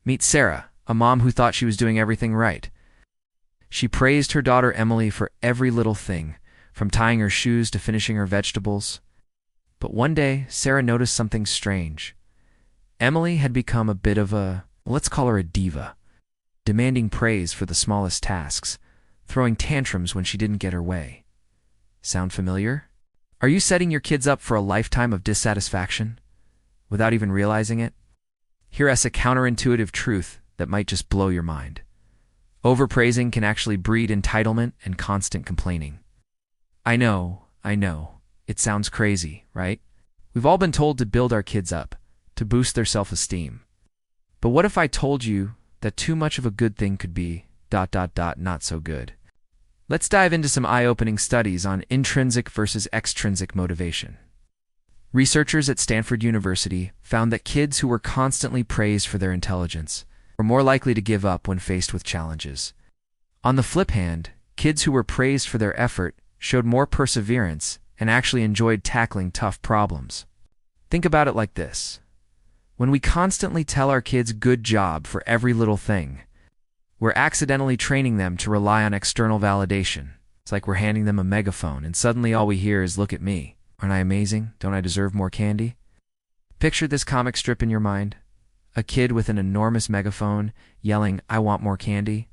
Meet Sarah, a mom who thought she was doing everything right. She praised her daughter Emily for every little thing, from tying her shoes to finishing her vegetables. But one day, Sarah noticed something strange. Emily had become a bit of a, let's call her a diva, demanding praise for the smallest tasks, throwing tantrums when she didn't get her way. Sound familiar? Are you setting your kids up for a lifetime of dissatisfaction without even realizing it? Here's a counterintuitive truth that might just blow your mind. Overpraising can actually breed entitlement and constant complaining. I know. It sounds crazy, right? We've all been told to build our kids up, to boost their self-esteem. But what if I told you that too much of a good thing could be ... not so good? Let's dive into some eye-opening studies on intrinsic versus extrinsic motivation. Researchers at Stanford University found that kids who were constantly praised for their intelligence were more likely to give up when faced with challenges. On the flip hand, kids who were praised for their effort showed more perseverance and actually enjoyed tackling tough problems. Think about it like this. When we constantly tell our kids good job for every little thing, we're accidentally training them to rely on external validation. It's like we're handing them a megaphone and suddenly all we hear is, "Look at me. Aren't I amazing? Don't I deserve more candy?" Picture this comic strip in your mind. A kid with an enormous megaphone yelling, "I want more candy,"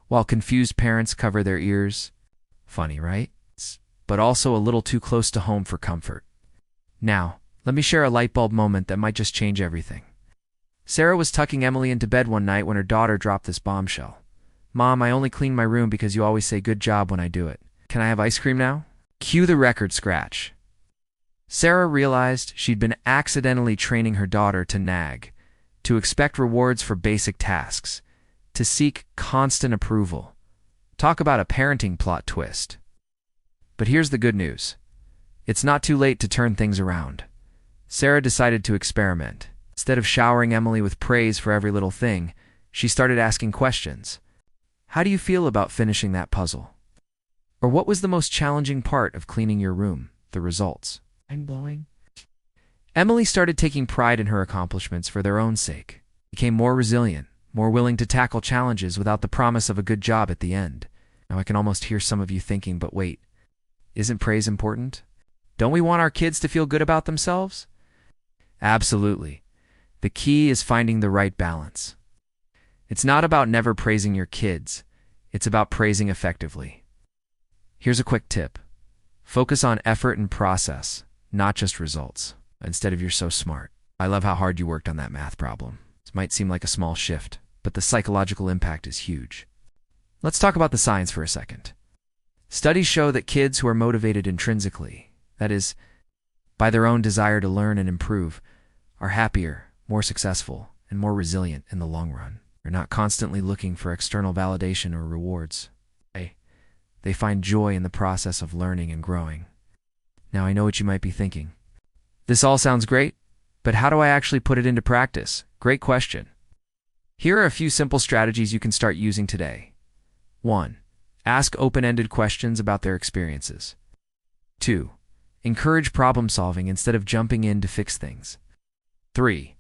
while confused parents cover their ears. Funny, right? But also a little too close to home for comfort. Now, let me share a light bulb moment that might just change everything. Sarah was tucking Emily into bed one night when her daughter dropped this bombshell. "Mom, I only clean my room because you always say good job when I do it. Can I have ice cream now?" Cue the record scratch. Sarah realized she'd been accidentally training her daughter to nag, to expect rewards for basic tasks, to seek constant approval. Talk about a parenting plot twist. But here's the good news. It's not too late to turn things around. Sarah decided to experiment. Instead of showering Emily with praise for every little thing, she started asking questions. How do you feel about finishing that puzzle? Or what was the most challenging part of cleaning your room? The results. Mind-blowing. Emily started taking pride in her accomplishments for their own sake, became more resilient, more willing to tackle challenges without the promise of a good job at the end. Now I can almost hear some of you thinking, but wait, isn't praise important? Don't we want our kids to feel good about themselves? Absolutely. The key is finding the right balance. It's not about never praising your kids. It's about praising effectively. Here's a quick tip. Focus on effort and process, not just results, instead of "you're so smart. I love how hard you worked on that math problem." This might seem like a small shift, but the psychological impact is huge. Let's talk about the science for a second. Studies show that kids who are motivated intrinsically, that is, by their own desire to learn and improve, are happier, more successful, and more resilient in the long run. They're not constantly looking for external validation or rewards. They find joy in the process of learning and growing. Now I know what you might be thinking. This all sounds great, but how do I actually put it into practice? Great question. Here are a few simple strategies you can start using today. 1. Ask open-ended questions about their experiences. 2. Encourage problem solving instead of jumping in to fix things. 3.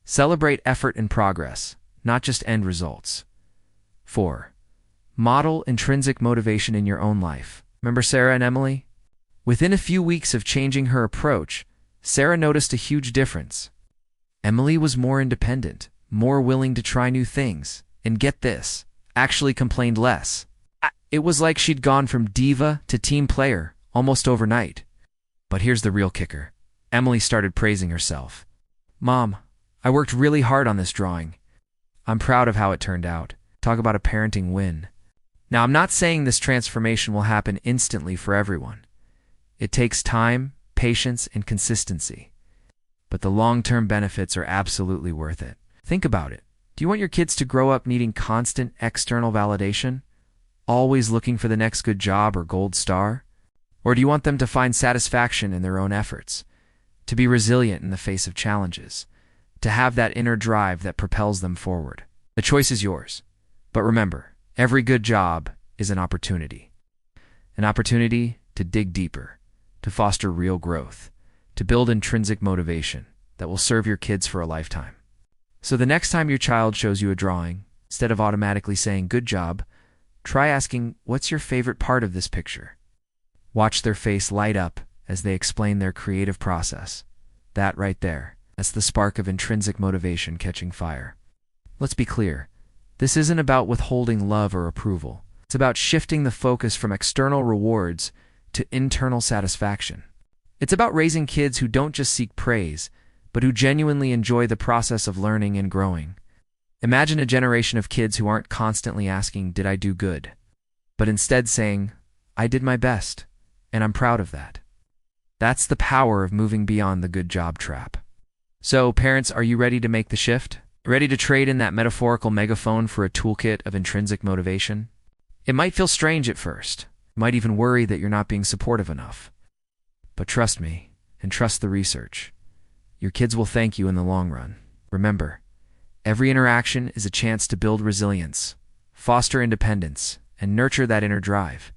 Celebrate effort and progress, not just end results. 4. Model intrinsic motivation in your own life. Remember Sarah and Emily? Within a few weeks of changing her approach, Sarah noticed a huge difference. Emily was more independent, more willing to try new things, and get this, actually complained less. It was like she'd gone from diva to team player almost overnight. But here's the real kicker. Emily started praising herself. "Mom, I worked really hard on this drawing. I'm proud of how it turned out." Talk about a parenting win. Now, I'm not saying this transformation will happen instantly for everyone. It takes time, patience, and consistency. But the long-term benefits are absolutely worth it. Think about it. Do you want your kids to grow up needing constant external validation? Always looking for the next good job or gold star? Or do you want them to find satisfaction in their own efforts? To be resilient in the face of challenges? To have that inner drive that propels them forward? The choice is yours. But remember, every good job is an opportunity. An opportunity to dig deeper, to foster real growth, to build intrinsic motivation that will serve your kids for a lifetime. So the next time your child shows you a drawing, instead of automatically saying good job, try asking, what's your favorite part of this picture? Watch their face light up as they explain their creative process. That right there, that's the spark of intrinsic motivation catching fire. Let's be clear. This isn't about withholding love or approval. It's about shifting the focus from external rewards to internal satisfaction. It's about raising kids who don't just seek praise, but who genuinely enjoy the process of learning and growing. Imagine a generation of kids who aren't constantly asking, did I do good? But instead saying, I did my best, and I'm proud of that. That's the power of moving beyond the good job trap. So, parents, are you ready to make the shift? Ready to trade in that metaphorical megaphone for a toolkit of intrinsic motivation? It might feel strange at first. You might even worry that you're not being supportive enough. But trust me, and trust the research. Your kids will thank you in the long run. Remember, every interaction is a chance to build resilience, foster independence, and nurture that inner drive.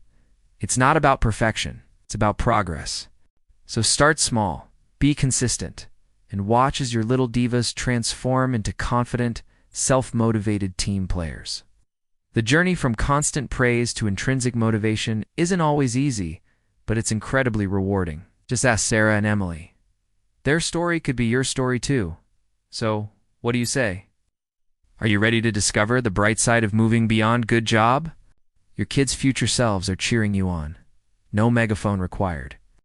It's not about perfection, it's about progress. So start small, be consistent, and watch as your little divas transform into confident, self-motivated team players. The journey from constant praise to intrinsic motivation isn't always easy, but it's incredibly rewarding. Just ask Sarah and Emily. Their story could be your story too. So, what do you say? Are you ready to discover the bright side of moving beyond good job? Your kids' future selves are cheering you on. No megaphone required.